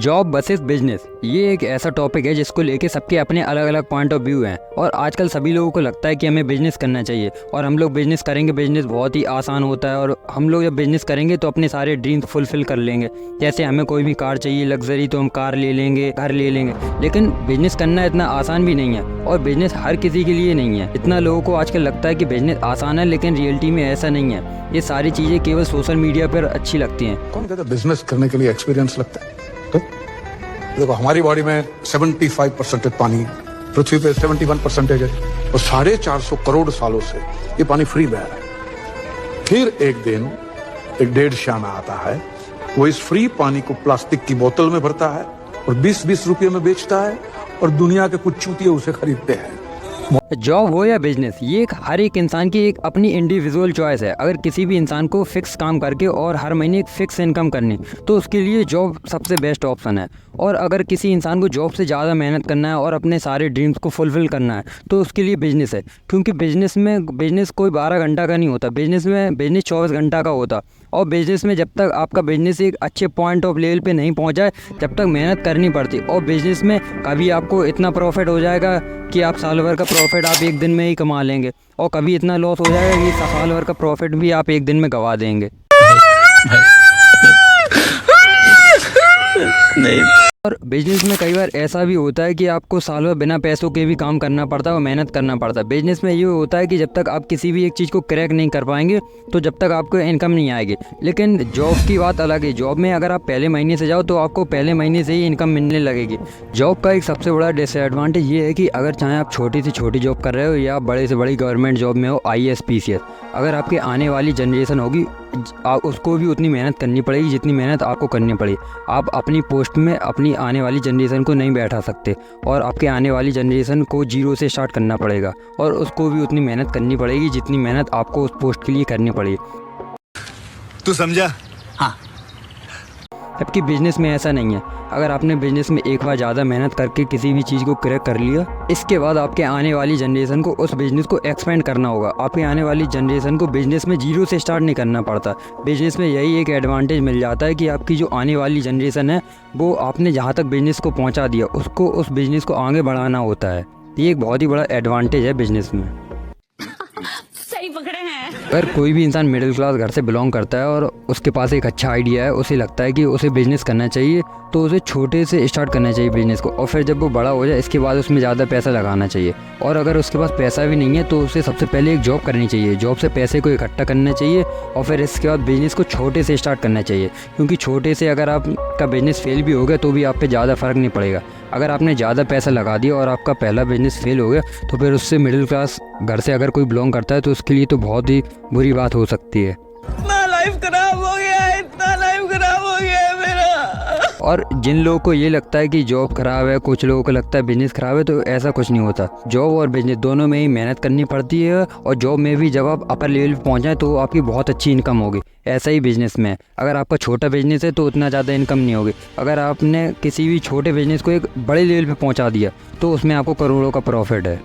Job versus business, ये एक ऐसा टॉपिक है जिसको लेके सबके अपने अलग अलग पॉइंट ऑफ व्यू हैं। और आजकल सभी लोगों को लगता है कि हमें बिजनेस करना चाहिए और हम लोग बिजनेस करेंगे, बिजनेस बहुत ही आसान होता है और हम लोग जब बिजनेस करेंगे तो अपने सारे ड्रीम्स फुलफिल कर लेंगे। जैसे हमें कोई भी कार चाहिए लग्जरी तो हम कार ले लेंगे, घर ले लेंगे। लेकिन बिजनेस करना इतना आसान भी नहीं है और बिजनेस हर किसी के लिए नहीं है। इतना लोगों को आजकल लगता है कि बिजनेस आसान है, लेकिन रियलिटी में ऐसा नहीं है। ये सारी चीज़ें केवल सोशल मीडिया पर अच्छी लगती हैं। कौन कहता है बिजनेस करने के लिए एक्सपीरियंस लगता है? तो देखो, हमारी बॉडी में 75% पानी, पृथ्वी पे 71% है और 450 करोड़ सालों से ये पानी फ्री बह रहा है। फिर एक दिन एक डेढ़ श्यामा आता है, वो इस फ्री पानी को प्लास्टिक की बोतल में भरता है और 20-20 रुपये में बेचता है और दुनिया के कुछ चूतिए उसे खरीदते हैं। जॉब हो या बिजनेस, ये हर एक इंसान की एक अपनी इंडिविजुअल चॉइस है। अगर किसी भी इंसान को फिक्स काम करके और हर महीने एक फिक्स इनकम करनी, तो उसके लिए जॉब सबसे बेस्ट ऑप्शन है। और अगर किसी इंसान को जॉब से ज़्यादा मेहनत करना है और अपने सारे ड्रीम्स को फुलफ़िल करना है, तो उसके लिए बिजनेस है। क्योंकि बिजनेस कोई 12 घंटा का नहीं होता, बिजनेस 24 घंटा का होता। और बिजनेस में जब तक आपका बिजनेस एक अच्छे पॉइंट ऑफ लेवल पे नहीं पहुंचा है, जब तक मेहनत करनी पड़ती। और बिजनेस में कभी आपको इतना प्रॉफिट हो जाएगा कि आप साल भर का प्रॉफिट आप एक दिन में ही कमा लेंगे, और कभी इतना लॉस हो जाएगा कि साल भर का प्रॉफिट भी आप एक दिन में गंवा देंगे। नहीं। और बिजनेस में कई बार ऐसा भी होता है कि आपको साल भर बिना पैसों के भी काम करना पड़ता है और मेहनत करना पड़ता है। बिजनेस में ये होता है कि जब तक आप किसी भी एक चीज़ को क्रैक नहीं कर पाएंगे, तो जब तक आपको इनकम नहीं आएगी। लेकिन जॉब की बात अलग है। जॉब में अगर आप पहले महीने से जाओ तो आपको पहले महीने से ही इनकम मिलने लगेगी। जॉब का एक सबसे बड़ा डिसएडवांटेज ये है कि अगर चाहे आप छोटी से छोटी जॉब कर रहे हो या बड़े से बड़ी गवर्नमेंट जॉब में हो, IAS PCS, अगर आपकी आने वाली जनरेशन होगी, उसको भी उतनी मेहनत करनी पड़ेगी जितनी मेहनत आपको करनी पड़ी। आप अपनी पोस्ट में अपनी आने वाली जनरेशन को नहीं बैठा सकते और आपके आने वाली जनरेशन को जीरो से स्टार्ट करना पड़ेगा और उसको भी उतनी मेहनत करनी पड़ेगी जितनी मेहनत आपको उस पोस्ट के लिए करनी पड़ेगी। तू समझा? हाँ। जबकि बिजनेस में ऐसा नहीं है। अगर आपने बिजनेस में एक बार ज़्यादा मेहनत करके किसी भी चीज़ को क्रैक कर लिया, इसके बाद आपके आने वाली जनरेशन को उस बिज़नेस को एक्सपेंड करना होगा। आपके आने वाली जनरेशन को बिज़नेस में जीरो से स्टार्ट नहीं करना पड़ता। बिज़नेस में यही एक एडवांटेज मिल जाता है कि आपकी जो आने वाली जनरेशन है, वो आपने जहाँ तक बिज़नेस को पहुँचा दिया, उसको उस बिज़नेस को आगे बढ़ाना होता है। ये एक बहुत ही बड़ा एडवांटेज है बिज़नेस में। सही पकड़े हैं। अगर कोई भी इंसान मिडिल क्लास घर से बिलोंग करता है और उसके पास एक अच्छा आइडिया है, उसे लगता है कि उसे बिजनेस करना चाहिए, तो उसे छोटे से स्टार्ट करना चाहिए बिजनेस को, और फिर जब वो बड़ा हो जाए इसके बाद उसमें ज़्यादा पैसा लगाना चाहिए। और अगर उसके पास पैसा भी नहीं है तो उसे सबसे पहले एक जॉब करनी चाहिए, जॉब से पैसे को इकट्ठा करना चाहिए और फिर इसके बाद बिजनेस को छोटे से स्टार्ट करना चाहिए। क्योंकि छोटे से अगर आपका बिजनेस फेल भी हो गया तो भी आप पे ज़्यादा फ़र्क नहीं पड़ेगा। अगर आपने ज़्यादा पैसा लगा दिया और आपका पहला बिजनेस फेल हो गया, तो फिर उससे मिडिल क्लास घर से अगर कोई बिलोंग करता है तो उसके लिए तो बहुत ही बुरी बात हो सकती है। इतना लाइफ खराब हो गया है, इतना लाइफ खराब हो गया है मेरा। और जिन लोगों को ये लगता है कि जॉब खराब है, कुछ लोगों को लगता है बिजनेस खराब है, तो ऐसा कुछ नहीं होता। जॉब और बिजनेस दोनों में ही मेहनत करनी पड़ती है और जॉब में भी जब आप अपर लेवल पे पहुँच जाए तो आपकी बहुत अच्छी इनकम होगी। ऐसा ही बिजनेस में, अगर आपका छोटा बिजनेस है तो उतना ज़्यादा इनकम नहीं होगी। अगर आपने किसी भी छोटे बिजनेस को एक बड़े लेवल पे पहुँचा दिया तो उसमें आपको करोड़ों का प्रॉफिट है।